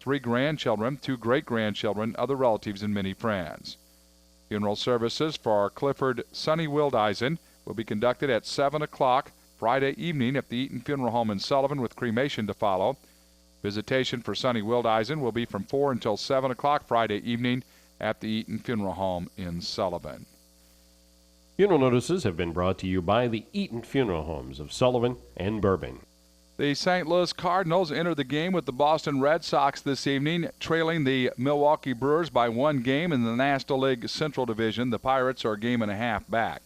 3 grandchildren, 2 great-grandchildren, other relatives, and many friends. Funeral services for Clifford Sonny Wildeisen will be conducted at 7 o'clock Friday evening at the Eaton Funeral Home in Sullivan, with cremation to follow. Visitation for Sonny Wildeisen will be from 4 until 7 o'clock Friday evening at the Eaton Funeral Home in Sullivan. Funeral notices have been brought to you by the Eaton Funeral Homes of Sullivan and Bourbon. The St. Louis Cardinals enter the game with the Boston Red Sox this evening, trailing the Milwaukee Brewers by 1 game in the National League Central Division. The Pirates are a game and a half back.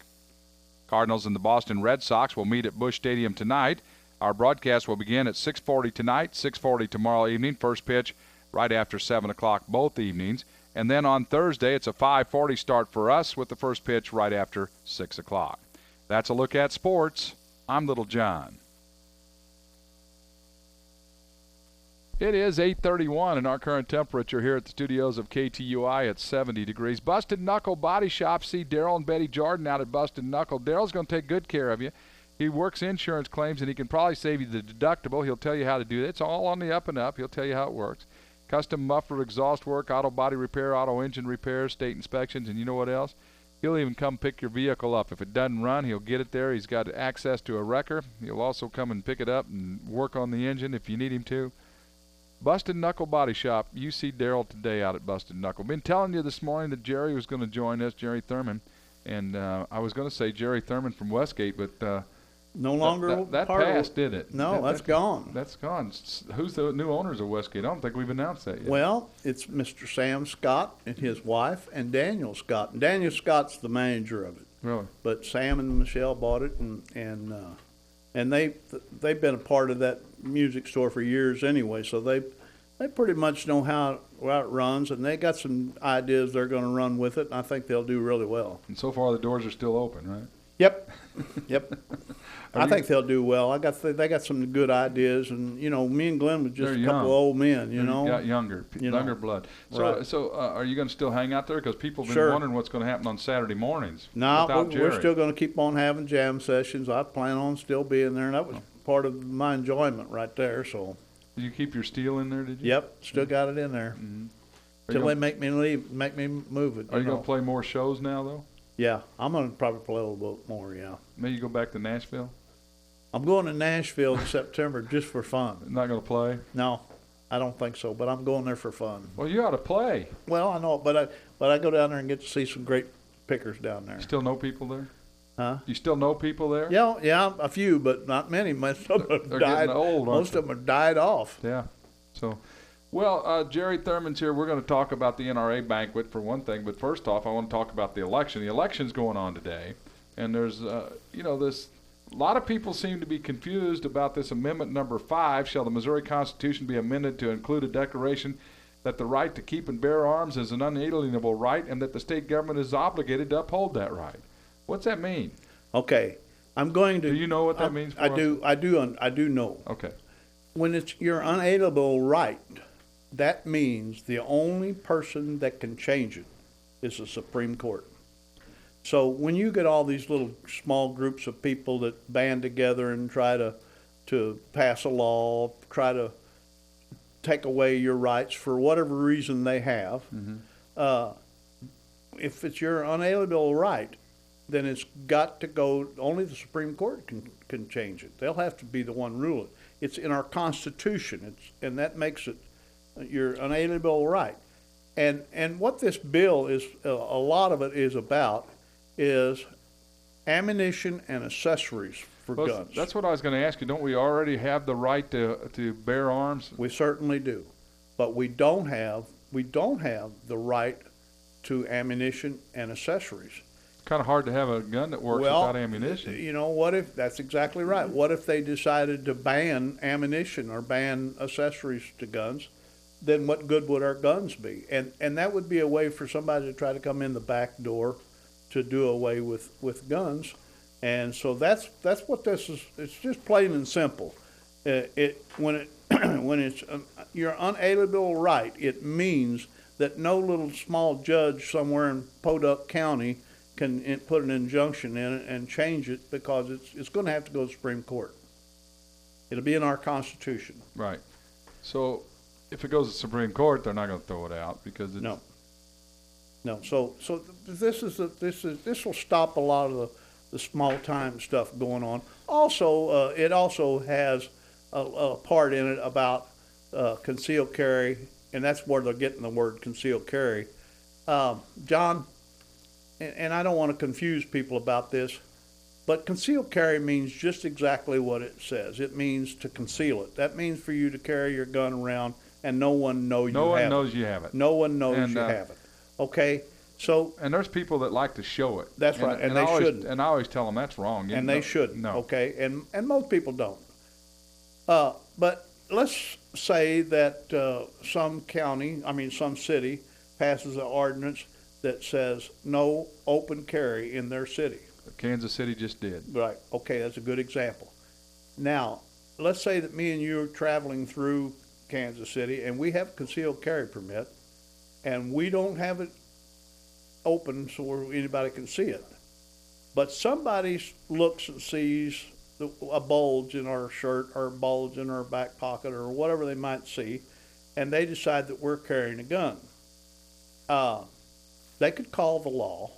Cardinals and the Boston Red Sox will meet at Busch Stadium tonight. Our broadcast will begin at 6:40 tonight, 6:40 tomorrow evening. First pitch right after 7 o'clock both evenings. And then on Thursday, it's a 5:40 start for us with the first pitch right after 6 o'clock. That's a look at sports. I'm Little John. It is 8:31, and our current temperature here at the studios of KTUI at 70 degrees. Busted Knuckle Body Shop. See Daryl and Betty Jordan out at Busted Knuckle. Daryl's going to take good care of you. He works insurance claims, and he can probably save you the deductible. He'll tell you how to do it. It's all on the up and up. He'll tell you how it works. Custom muffler exhaust work, auto body repair, auto engine repairs, state inspections, and you know what else? He'll even come pick your vehicle up. If it doesn't run, he'll get it there. He's got access to a wrecker. He'll also come and pick it up and work on the engine if you need him to. Busted Knuckle Body Shop. You see Daryl today out at Busted Knuckle. Been telling you this morning that Jerry was going to join us, Jerry Thurmond. And I was going to say Jerry Thurmond from Westgate, but no longer that part passed, of, did it? No, that's gone. That's gone. Who's the new owners of Westgate? I don't think we've announced that yet. Well, it's Mr. Sam Scott and his wife and Daniel Scott. And Daniel Scott's the manager of it. Really? But Sam and Michelle bought it, and they've been a part of that music store for years anyway. So they pretty much know how it runs, and they got some ideas they're going to run with it. And I think they'll do really well. And so far, the doors are still open, right? Yep. I think they'll do well. They got some good ideas, and me and Glenn was just a couple of old men. Got younger blood. So, right. Are you going to still hang out there? Because people have been wondering what's going to happen on Saturday mornings. No, we're still going to keep on having jam sessions. I plan on still being there, and that was part of my enjoyment right there. So. Did you keep your steel in there? Did you? Yep, still got it in there. Mm-hmm. Till they make me move it. Are you going to play more shows now, though? Yeah, I'm going to probably play a little bit more, yeah. Maybe you go back to Nashville? I'm going to Nashville in September just for fun. Not going to play? No, I don't think so, but I'm going there for fun. Well, you ought to play. Well, I know, but I go down there and get to see some great pickers down there. You still know people there? Huh? You still know people there? Yeah, a few, but not many. Most of them have died. Old, most of them have died off. Yeah. So, well, Jerry Thurmond's here. We're going to talk about the NRA banquet for one thing, but first off, I want to talk about the election. The election's going on today, and there's, this. A lot of people seem to be confused about this amendment number 5. Shall the Missouri Constitution be amended to include a declaration that the right to keep and bear arms is an unalienable right, and that the state government is obligated to uphold that right? What's that mean? Okay, I'm going to. Do you know what that means? I do know. Okay. When it's your unalienable right, that means the only person that can change it is the Supreme Court. So when you get all these little small groups of people that band together and try to pass a law, try to take away your rights for whatever reason they have, if it's your unalienable right, then it's got to go, only the Supreme Court can change it. They'll have to be the one ruling. It's in our Constitution, and that makes it your unalienable right. And what this bill is, a lot of it is about, is ammunition and accessories for guns. That's what I was going to ask you. Don't we already have the right to bear arms? We certainly do, but we don't have the right to ammunition and accessories. Kind of hard to have a gun that works without ammunition. You know, what if, that's exactly right. What if they decided to ban ammunition or ban accessories to guns? Then what good would our guns be? And that would be a way for somebody to try to come in the back door to do away with guns. And so that's what this is. It's just plain and simple. When it's your unalienable right, it means that no little small judge somewhere in Podunk County can put an injunction in it and change it, because it's going to have to go to the Supreme Court. It'll be in our Constitution. Right. So if it goes to Supreme Court, they're not going to throw it out because it's No. So this will stop a lot of the small time stuff going on. Also, it also has a part in it about concealed carry, and that's where they're getting the word concealed carry. John, and I don't want to confuse people about this, but concealed carry means just exactly what it says. It means to conceal it. That means for you to carry your gun around and no one knows you have it. no one knows you have it. No one knows And, you have it. Okay, so And there's people that like to show it. That's right, and they shouldn't. And I always tell them that's wrong. and they shouldn't. No. Okay, and most people don't. But let's say that some city passes an ordinance that says no open carry in their city. Kansas City just did. Right. Okay, that's a good example. Now, let's say that me and you are traveling through Kansas City, and we have a concealed carry permit, and we don't have it open so where anybody can see it. But somebody looks and sees a bulge in our shirt or a bulge in our back pocket or whatever they might see, and they decide that we're carrying a gun. They could call the law,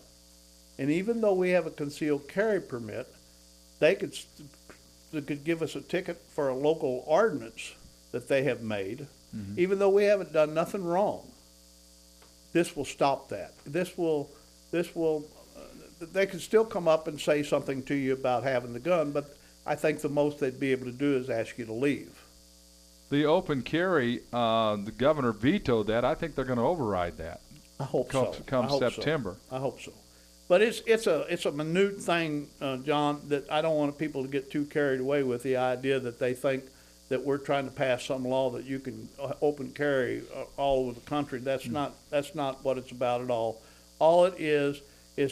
and even though we have a concealed carry permit, they could give us a ticket for a local ordinance that they have made, even though we haven't done nothing wrong. This will stop that. This will. They can still come up and say something to you about having the gun, but I think the most they'd be able to do is ask you to leave. The open carry, the governor vetoed that. I think they're going to override that. I hope come, so. Come I hope September. So. I hope so. But it's a minute thing, John, that I don't want people to get too carried away with the idea that they think that we're trying to pass some law that you can open carry all over the country. That's not what it's about at all. All it is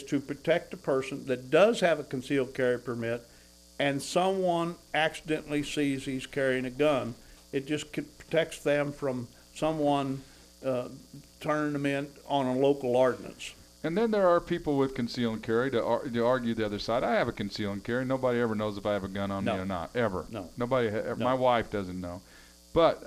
to protect a person that does have a concealed carry permit and someone accidentally sees he's carrying a gun. It just protects them from someone turning them in on a local ordinance. And then there are people with concealed carry to argue the other side. I have a concealed carry. Nobody ever knows if I have a gun on me or not, ever. No. Nobody. No. My wife doesn't know. But,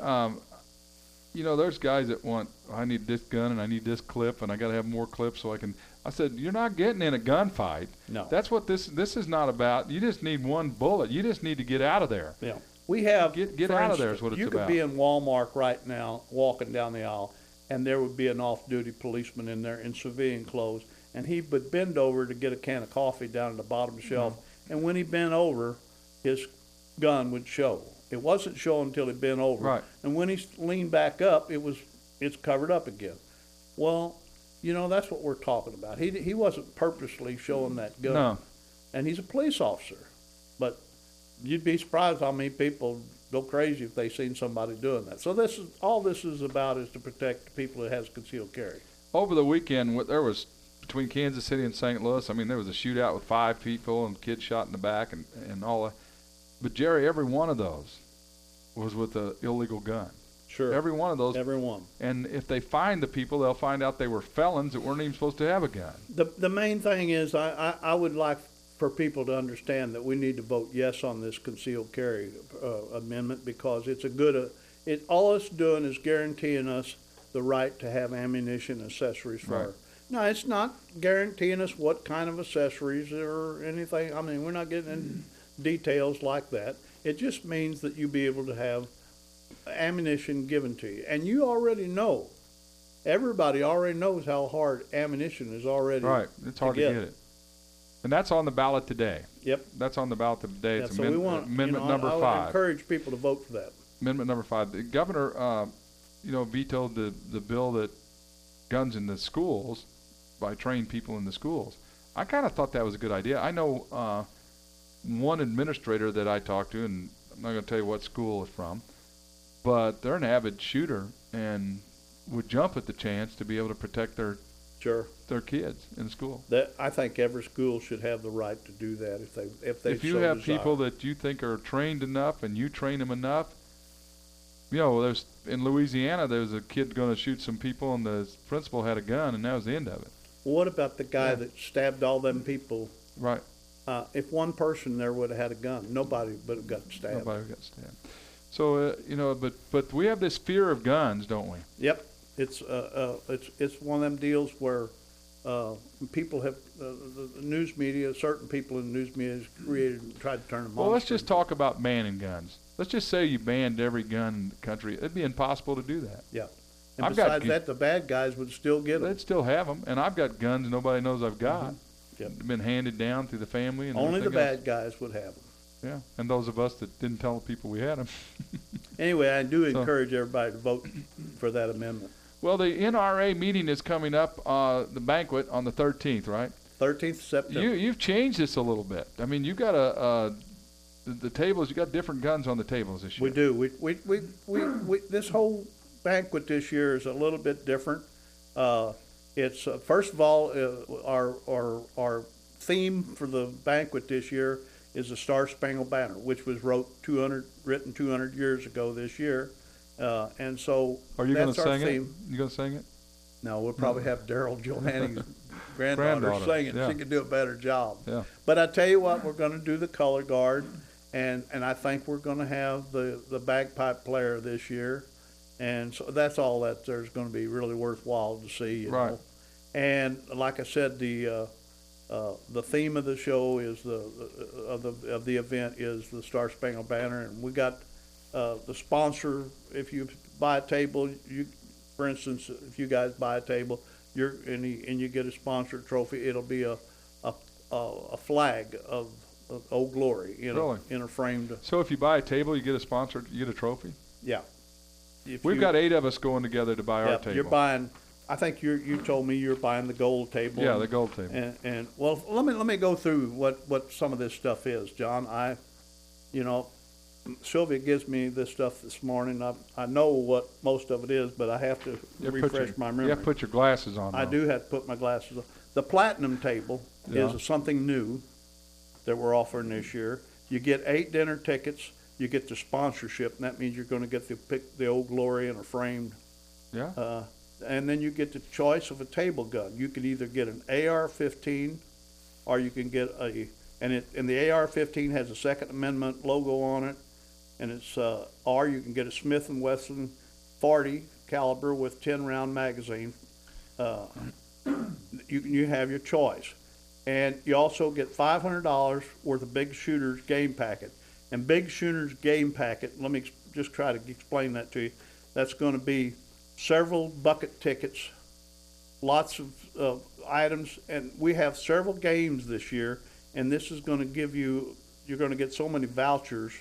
there's guys that want, I need this gun and I need this clip and I got to have more clips so I can. I said, you're not getting in a gunfight. No. That's what this is not about. You just need one bullet. You just need to get out of there. Yeah. We have. Get for out of there instance, is what it's you about. could be in Walmart right now, walking down the aisle, and there would be an off-duty policeman in there in civilian clothes, and he would bend over to get a can of coffee down at the bottom of the shelf, and when he bent over, his gun would show. It wasn't showing until he bent over. Right. And when he leaned back up, it's covered up again. Well, that's what we're talking about. He wasn't purposely showing that gun. No. And he's a police officer. But you'd be surprised how many people go crazy if they seen somebody doing that. So all this is about is to protect the people that has concealed carry. Over the weekend, there was between Kansas City and St. Louis. I mean, there was a shootout with 5 people and kids shot in the back and all that. But Jerry, every one of those was with an illegal gun. Sure. Every one of those. Every one. And if they find the people, they'll find out they were felons that weren't even supposed to have a gun. The main thing is I would like for people to understand that we need to vote yes on this concealed carry amendment because it's a good. All it's doing is guaranteeing us the right to have ammunition and accessories for. Right. No, it's not guaranteeing us what kind of accessories or anything. I mean, we're not getting into details like that. It just means that you be able to have ammunition given to you, and you already know. Everybody already knows how hard ammunition is already. Right, it's hard to get it, and that's on the ballot today. Yep, that's on the ballot today. Yeah, it's so we want amendment number 5. I would encourage people to vote for that. Amendment number 5. The governor, vetoed the bill that guns in the schools by trained people in the schools. I kind of thought that was a good idea. I know one administrator that I talked to, and I'm not going to tell you what school it's from, but they're an avid shooter and would jump at the chance to be able to protect their kids in school. I think every school should have the right to do that if they If you so have desire. people that you think are trained enough and you train them enough, there's in Louisiana there was a kid going to shoot some people and the principal had a gun and that was the end of it. Well, what about the guy that stabbed all them people? Right. If one person there would have had a gun, nobody would have got stabbed. Nobody got stabbed. So but we have this fear of guns, don't we? Yep, it's one of them deals where people have the news media, certain people in the news media has created and tried to turn them on. Well, let's just talk about banning guns. Let's just say you banned every gun in the country. It'd be impossible to do that. Yeah. And I've got besides that, the bad guys would still get them. They'd still have them, and I've got guns nobody knows I've got. Yep. Been handed down through the family. And Only the everything else. bad guys would have them. Yeah, and those of us that didn't tell the people we had them. Anyway, I do encourage everybody to vote for that amendment. Well, the NRA meeting is coming up, the banquet on the 13th, right? 13th September. You've changed this a little bit. I mean, you've got the tables. You got different guns on the tables this year. We do. We this whole banquet this year is a little bit different. It's first of all, our theme for the banquet this year is the Star Spangled Banner, which was written 200 years ago this year, and so Are you that's going to our sing theme. it? You going to sing it? No, we'll probably have Daryl Johanni's granddaughter sing it. Yeah. She can do a better job. Yeah. But I tell you what, we're going to do the color guard, and I think we're going to have the bagpipe player this year, and so that's all that there's going to be really worthwhile to see. You Right. know? And like I said, the theme of the show is of the event is the Star Spangled Banner, and we got the sponsor. If you buy a table, for instance, if you guys buy a table, and you get a sponsor trophy, it'll be a flag of Old Glory in a framed. So if you buy a table, you get a sponsor, you get a trophy? Yeah. We've got 8 of us going together to buy our table. You're buying. I think you told me you're buying the gold table. Yeah, the gold table. And well, let me go through what some of this stuff is, John. Sylvia gives me this stuff this morning. I know what most of it is, but I have to refresh my memory. You have to put your glasses on. I do have to put my glasses on. The platinum table is something new that we're offering this year. You get 8 dinner tickets. You get the sponsorship, and that means you're going to get the Old Glory in a framed. Yeah. And then you get the choice of a table gun. You can either get an AR-15, or you can get and the AR-15 has a Second Amendment logo on it, and it's or you can get a Smith & Wesson 40 caliber with 10-round magazine. You have your choice, and you also get $500 worth of Big Shooter's game packet. And Big Shooter's game packet, let me just try to explain that to you. That's going to be several bucket tickets, lots of items, and we have several games this year, and this is going to give you're going to get so many vouchers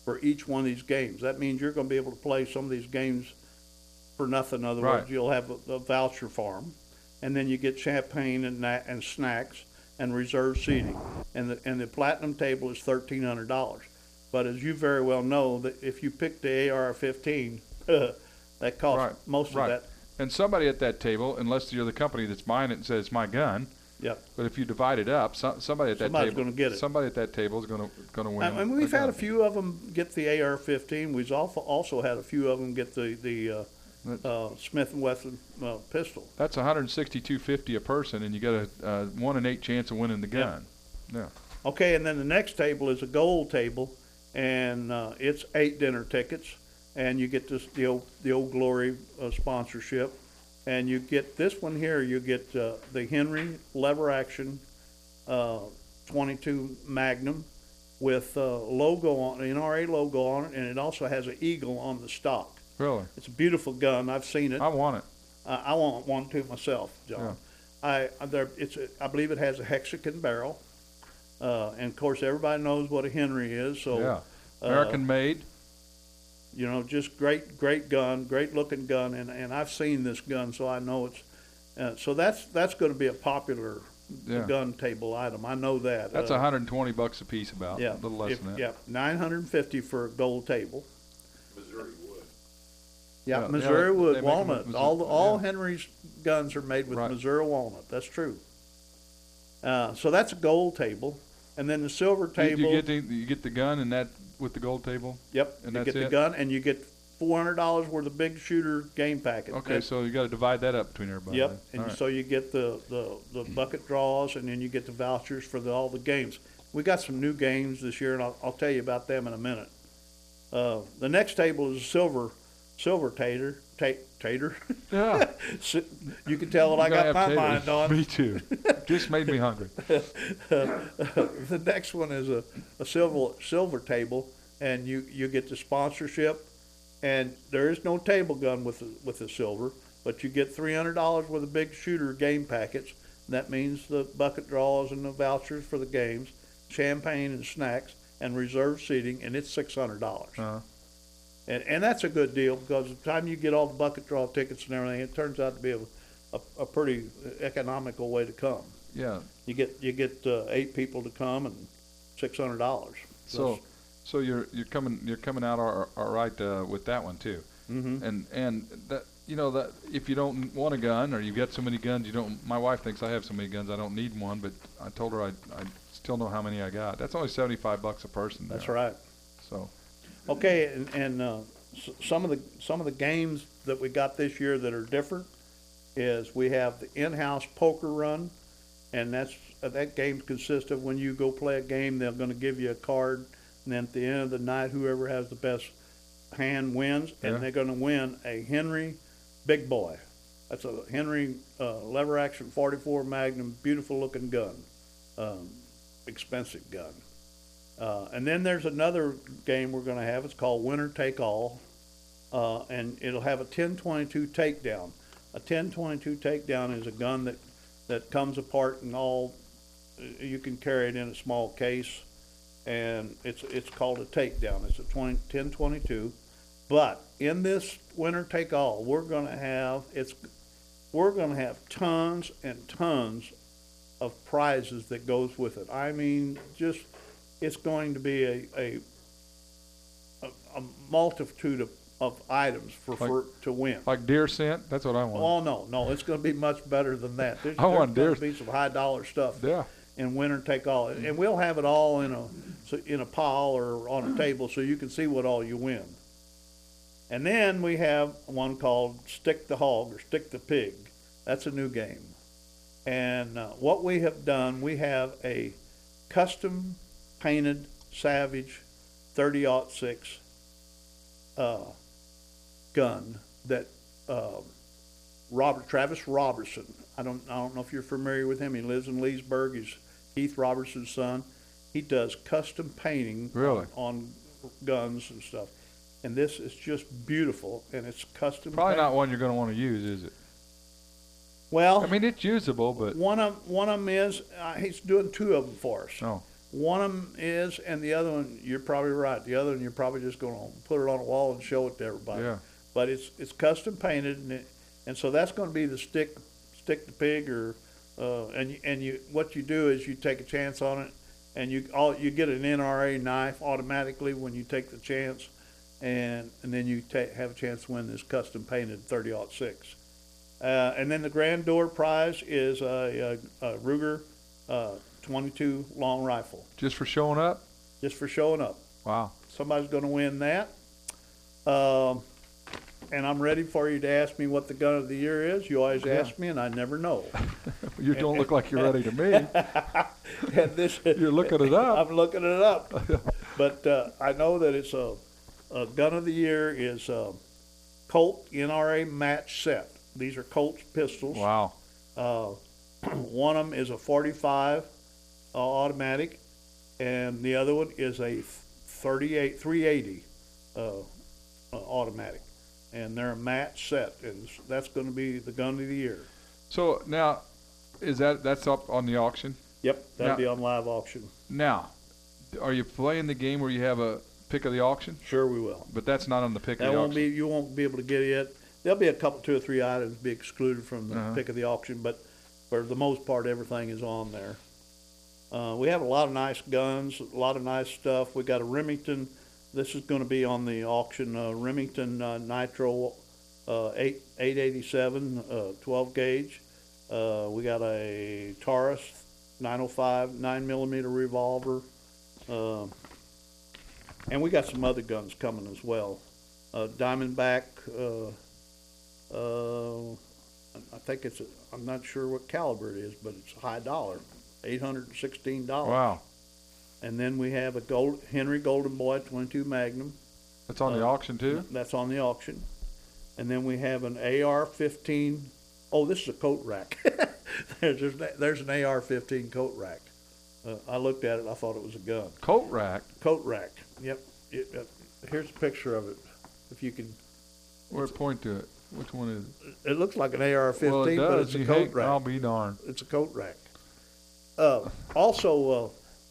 for each one of these games. That means you're going to be able to play some of these games for nothing. In other words, you'll have a voucher for them, and then you get champagne and snacks and reserved seating, and the platinum table is $1,300. But as you very well know, that if you pick the AR-15, that costs most of that. And somebody at that table, unless you're the company that's buying it and says it's my gun. Yep. But if you divide it up, somebody at that Somebody's table, going to get it. Somebody at that table is going to win. And we've had a few of them get the AR-15. We've also had a few of them get the Smith & Wesson pistol. That's $162.50 a person, and you got a 1 in 8 chance of winning the gun. Yeah. Okay, and then the next table is a gold table, and it's 8 dinner tickets, and you get the Old Glory sponsorship, and you get this one here. You get the Henry lever action 22 Magnum with logo on NRA logo on it, and it also has an eagle on the stock. Really? It's a beautiful gun. I've seen it. I want it. I want one too myself, John. Yeah. I believe it has a hexagon barrel, and of course everybody knows what a Henry is. So yeah, American made. Just great gun, great looking gun, and I've seen this gun, so I know it's. So that's going to be a popular gun table item. I know that. That's $120 a piece, about. Yeah, a little less than that. Yeah, $950 for a gold table. Missouri wood. Yeah, Missouri wood, walnut. All Henry's guns are made with Missouri walnut. That's true. So that's a gold table, and then the silver table. You get the gun and that with the gold table. Yep, and you get the gun, and you get $400 worth of Big Shooter game packet. Okay, so you got to divide that up between everybody. Yep, and so you get the bucket draws, and then you get the vouchers for all the games. We got some new games this year, and I'll tell you about them in a minute. The next table is a silver tater. Tater. Yeah. You can tell what I You're gonna got have my taters. mind on. Me too. Just made me hungry. The next one is a silver table, and you get the sponsorship, and there is no table gun with the silver, but you get $300 worth of big shooter game packets. And that means the bucket draws and the vouchers for the games, champagne and snacks, and reserved seating, and it's $600. Uh-huh. And that's a good deal, because by the time you get all the bucket draw tickets and everything, it turns out to be a pretty economical way to come. Yeah. You get 8 people to come and $600. So you're coming out all right with that one too. Mm-hmm. And that, that if you don't want a gun, or you get so many guns you don't. My wife thinks I have so many guns I don't need one, but I told her I still know how many I got. That's only $75 a person. That's now. right. So. Okay, and some of the games that we got this year that are different is we have the in-house poker run, and that game consists of when you go play a game, they're going to give you a card, and then at the end of the night, whoever has the best hand wins, and they're going to win a Henry Big Boy. That's a Henry lever action 44 Magnum, beautiful looking gun, expensive gun. And then there's another game we're going to have. It's called Winner Take All, and it'll have a 10-22 takedown. A 10-22 takedown is a gun that comes apart and all. You can carry it in a small case, and it's called a takedown. It's a 10-22. But in this Winner Take All, we're going to have tons and tons of prizes that goes with it. I mean, it's going to be a multitude of items to win. Like deer scent? That's what I want. Oh, no, it's going to be much better than that. I want deer. There's going to be some high dollar stuff. Yeah. In Winner Take All, and we'll have it all in a pile or on a table so you can see what all you win. And then we have one called Stick the Hog or Stick the Pig. That's a new game. And what we have done, we have a custom painted Savage 30-06 gun that Travis Robertson. I don't know if you're familiar with him. He lives in Leesburg. He's Keith Robertson's son. He does custom painting on guns and stuff. And this is just beautiful, and it's custom. Probably painted. not one you're going to want to use, is it? Well, I mean, it's usable, but one of them is he's doing 2 of them for us. Oh. One of them is, and the other one, you're probably right. The other one, you're probably just going to put it on a wall and show it to everybody. Yeah. But it's custom painted, and so that's going to be the stick the pig, or what you do is you take a chance on it, and you get an NRA knife automatically when you take the chance, and then you have a chance to win this custom painted 30-06. And then the grand door prize is a Ruger 22 long rifle. just for showing up? Just for showing up. Wow. Somebody's going to win that. And I'm ready for you to ask me what the gun of the year is. You always ask me, and I never know. You don't look like you're ready to me. And You're looking it up. I'm looking it up. But I know that it's a gun of the year is Colt NRA match set. These are Colt's pistols. Wow. One of them is a 45 automatic, and the other one is a 380 automatic. And they're a match set, and that's going to be the gun of the year. So now, that's up on the auction? Yep, that'll be on live auction. Now, are you playing the game where you have a pick of the auction? Sure, we will. But that's not on the pick of the auction. You won't be able to get it. There'll be a couple, 2 or 3 items be excluded from the pick of the auction, but for the most part, everything is on there. We have a lot of nice guns, a lot of nice stuff. We got a Remington. This is going to be on the auction. Remington Nitro 887 12 gauge. We got a Taurus 905 9mm revolver, and we got some other guns coming as well. Diamondback. I think I'm not sure what caliber it is, but it's a high dollar, $816. Wow. And then we have a Henry Golden Boy 22 Magnum, That's on the auction too? That's on the auction. And then we have an AR-15. Oh, this is a coat rack. there's an AR-15 coat rack. I looked at it. I thought it was a gun. Coat rack? Coat rack. Yep. Here's a picture of it. If you can. Where point to it? Which one is it? It looks like an AR-15, well, it does. but it's a coat rack. I'll be darned. It's a coat rack. Also,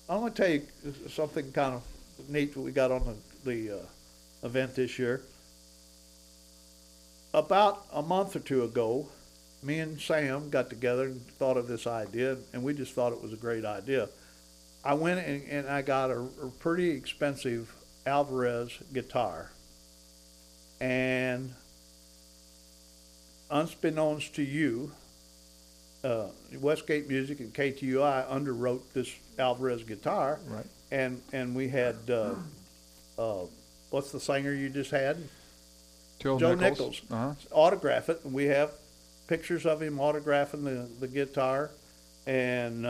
I want to tell you something kind of neat that we got on the event this year. About a month or two ago, me and Sam got together and thought of this idea, and we just thought it was a great idea. I went and I got a pretty expensive Alvarez guitar, and unbeknownst to you, Westgate Music and KTUI underwrote this Alvarez guitar, Right. and we had what's the singer you just had? Joe Nichols. Uh-huh. Autograph it, and we have pictures of him autographing the guitar, and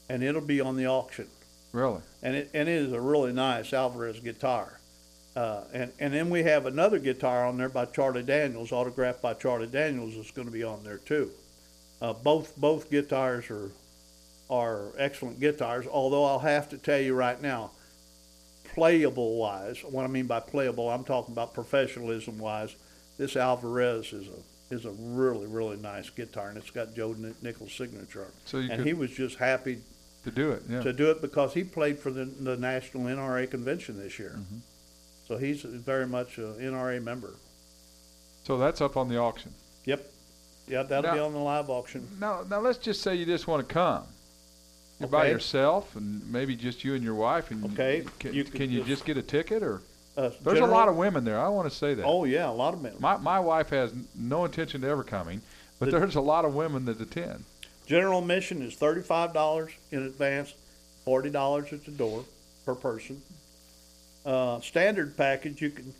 it'll be on the auction. Really? And it is a really nice Alvarez guitar. And then we have another guitar on there by Charlie Daniels, autographed by Charlie Daniels, is going to be on there too. Both guitars are excellent guitars, although I'll have to tell you right now, playable wise, what I mean by playable, I'm talking about professionalism wise, this Alvarez is a really, really nice guitar, and it's got Joe Nichols' signature on it. So he was just happy to do it, yeah. to do it because he played for the National NRA convention this year. Mm-hmm. So he's very much an NRA member. So that's up on the auction. Yep. Yeah, that'll be Now- on the live auction. Now let's just say you just want to come. You're by Okay. yourself, and maybe just you and your wife. And Okay. Can You you could just get a ticket, or there's General- a lot of women there. I want to say that. Oh, yeah, a lot of men. My wife has no intention of ever coming, but there's a lot of women that attend. General admission is $35 in advance, $40 at the door per person. Standard package, you can,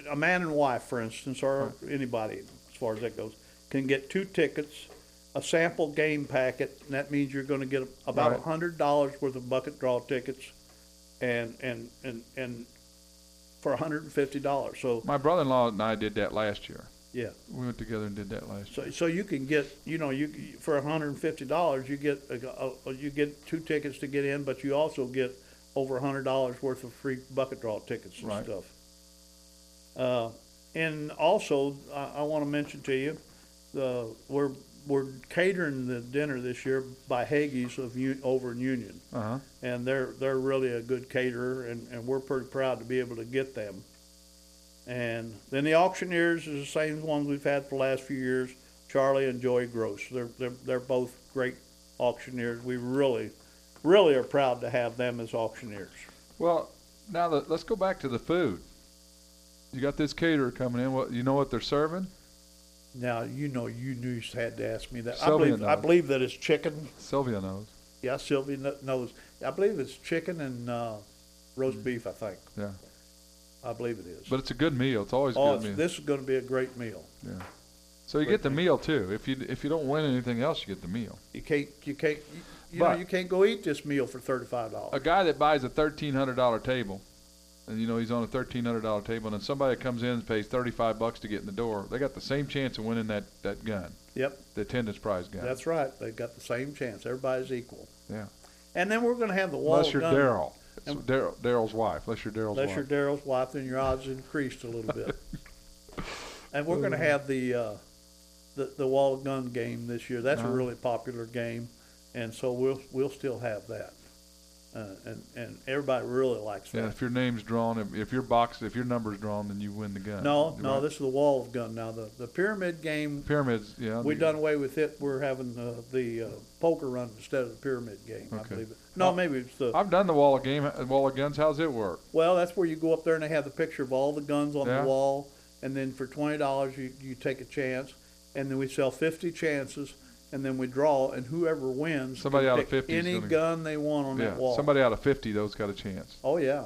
a man and wife, for instance, or anybody, as far as that goes, can get 2 tickets, a sample game packet, and that means you're going to get about Right. $100 worth of bucket draw tickets, and for $150. So My brother-in-law and I did that last year. yeah. We went together and did that last year. So you can get, you for $150, you get 2 tickets to get in, but you also get over $100 worth of free bucket draw tickets and Right. stuff. And also, I want to mention to you, we're catering the dinner this year by Hagee's over in Union, Uh-huh. and they're really a good caterer, and we're pretty proud to be able to get them. And then the auctioneers is the same ones we've had for the last few years, Charlie and Joey Gross. They're both great auctioneers. We really are proud to have them as auctioneers. Well, now let's go back to the food. You got this caterer coming in. What you know what they're serving? Now you knew you had to ask me that. Sylvia I knows. believe that it's chicken. Sylvia knows. Yeah, Sylvia knows. I believe it's chicken and roast beef. I think. Yeah. I believe it is. But it's a good meal. It's always a Oh, good meal. this is going to be a great meal. Yeah. So you get the meal too. If you don't win anything else, you get the meal. You can't But- you can't go eat this meal for $35. A guy that buys a $1,300 table, and he's on a $1,300 table, and then somebody that comes in and pays $35 to get in the door, they got the same chance of winning that gun, Yep, the attendance prize gun. that's right. They've got the same chance. Everybody's equal. Yeah. And then we're going to have the wall Unless of you're gun. Daryl. It's Daryl's wife. Unless you're Daryl's Unless wife. you're Daryl's wife, then your odds increased a little bit. And we're going to have the wall of gun game this year. That's a really popular game, and so we'll still have that. And everybody really likes that. Yeah, if your name's drawn, if your number's drawn, then you win the gun. No, Right. this is the wall of gun. Now the pyramid game, Pyramids, yeah. we done away with it. We're having the poker run instead of the pyramid game. I Okay. believe it. No, maybe it's the. I've done the wall of guns. How's it work? Well, that's where you go up there and they have the picture of all the guns on Yeah. the wall, and then for $20 you take a chance, and then we sell 50 chances, and then we draw, and whoever wins Somebody can out of pick 50 is any gonna- gun they want on Yeah. that wall. Somebody out of 50, those got a chance. Oh yeah.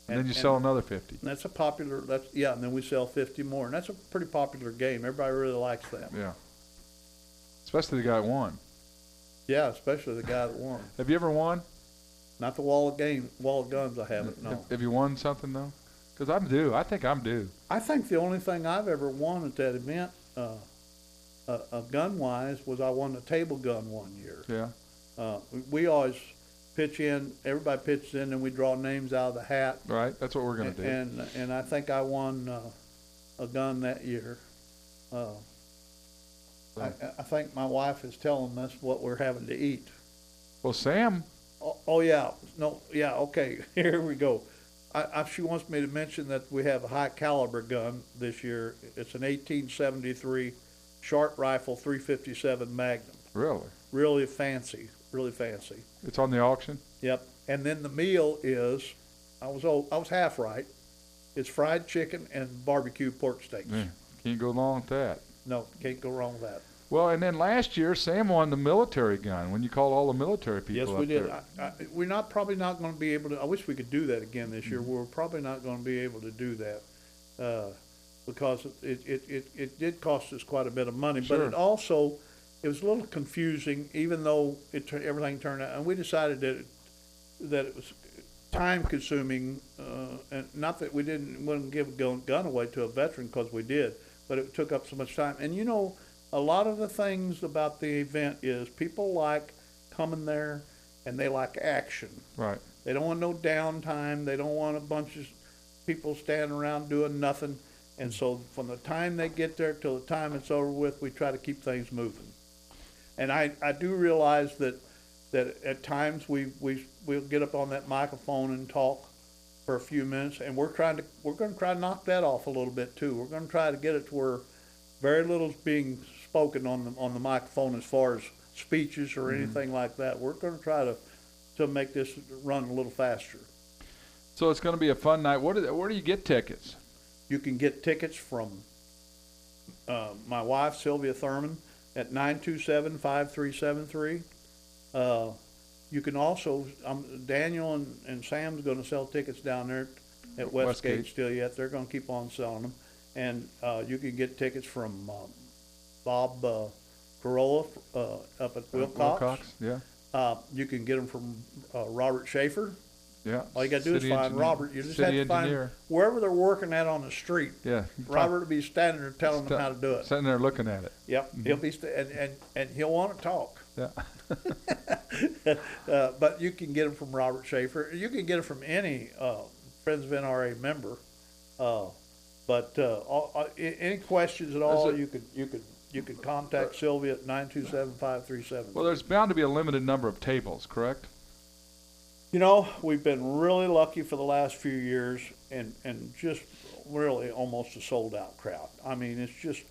And then you sell another 50. And that's a popular. And then we sell 50 more, and that's a pretty popular game. Everybody really likes that. Yeah. Especially the guy that won. Yeah, especially the guy that won. Have you ever won? Not the wall of guns. I haven't. No. Have you won something though? Because I'm due. I think I'm due. I think the only thing I've ever won at that event, gun-wise, was I won a table gun one year. Yeah. We always pitch in, everybody pitches in, and we draw names out of the hat. Right. That's what we're going to do. And I think I won a gun that year. I think my wife is telling us what we're having to eat. Well, Sam. Oh yeah. No, yeah, okay. Here we go. She wants me to mention that we have a high caliber gun this year. It's an 1873 short rifle 357 Magnum. Really? Really fancy. Really fancy. It's on the auction? Yep. And then the meal is, I was half right. It's fried chicken and barbecue pork steaks. Yeah. Can't go wrong with that. No, can't go wrong with that. Well, and then last year, Sam won the military gun when you called all the military people Yes, up we did. there. We're probably not going to be able to. I wish we could do that again this year. We're probably not going to be able to do that because it did cost us quite a bit of money. Sure. But it was a little confusing, even though everything turned out. And we decided that it was time consuming, and not that we wouldn't give a gun away to a veteran, because we did, but it took up so much time. And a lot of the things about the event is people like coming there and they like action. Right. They don't want no downtime. They don't want a bunch of people standing around doing nothing. And so from the time they get there till the time it's over with, we try to keep things moving. And I do realize that at times we'll get up on that microphone and talk for a few minutes, and we're going to try to knock that off a little bit too. We're going to try to get it to where very little is being spoken on the microphone as far as speeches or anything like that. We're going to try to make this run a little faster. So it's going to be a fun night. Where do you get tickets? You can get tickets from my wife, Sylvia Thurmond, at 927-5373. You can also, Daniel and Sam's going to sell tickets down there at Westgate still yet. They're going to keep on selling them. And you can get tickets from Bob Carolla up at Wilcox. Yeah. You can get them from Robert Schaefer. Yeah. All you got to do is find Robert. You just have to find wherever they're working at on the street. Yeah. Robert will be standing there telling them how to do it. Sitting there looking at it. Yep. He'll be and he'll want to talk. Yeah. But you can get them from Robert Schaefer. You can get them from any Friends of NRA member. But any questions at all, you could contact Sylvia at 927-5373. Well, there's bound to be a limited number of tables, correct? We've been really lucky for the last few years, and just really almost a sold-out crowd. I mean, it's just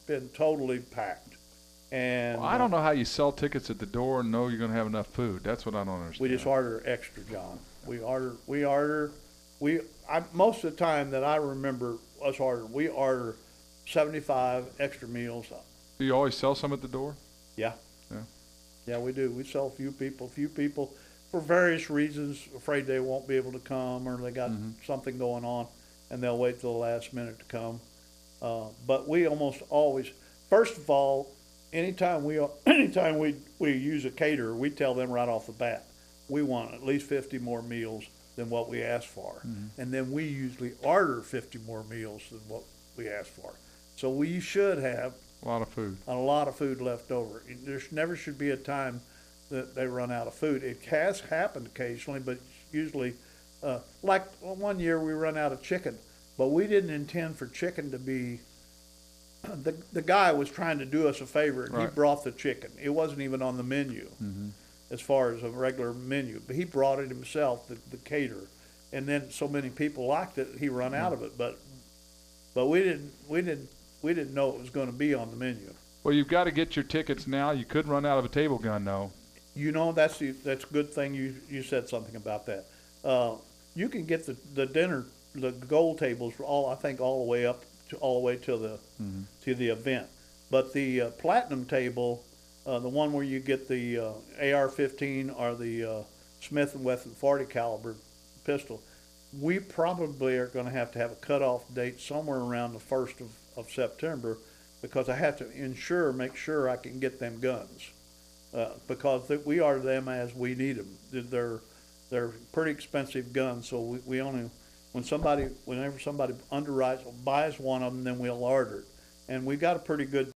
been totally packed. And I don't know how you sell tickets at the door and know you're going to have enough food. That's what I don't understand. We just order extra, John. Most of the time that I remember us ordering, we order 75 extra meals. Do you always sell some at the door? Yeah. Yeah. Yeah, we do. We sell a few people for various reasons, afraid they won't be able to come, or they got something going on, and they'll wait till the last minute to come. But we almost always, first of all, anytime we use a caterer, we tell them right off the bat, we want at least 50 more meals than what we asked for. And then we usually order 50 more meals than what we asked for. So we should have a lot of food left over. There never should be a time that they run out of food. It has happened occasionally, but usually, like one year we run out of chicken, but we didn't intend for chicken to be, the guy was trying to do us a favor, and he brought the chicken. It wasn't even on the menu as far as a regular menu, but he brought it himself, the caterer. And then so many people liked it, he run out of it, but we didn't know it was going to be on the menu. Well, you've got to get your tickets now. You could run out of a table gun, though. That's a good thing you said something about that. You can get the dinner, the gold tables, all the way up to the event. But the platinum table, the one where you get the AR-15 or the Smith & Wesson 40 caliber pistol, we probably are going to have a cutoff date somewhere around the 1st of September, because I have to make sure I can get them guns. Because we order them as we need them. They're pretty expensive guns, so we only whenever somebody underwrites or buys one of them, then we'll order it. And we got a pretty good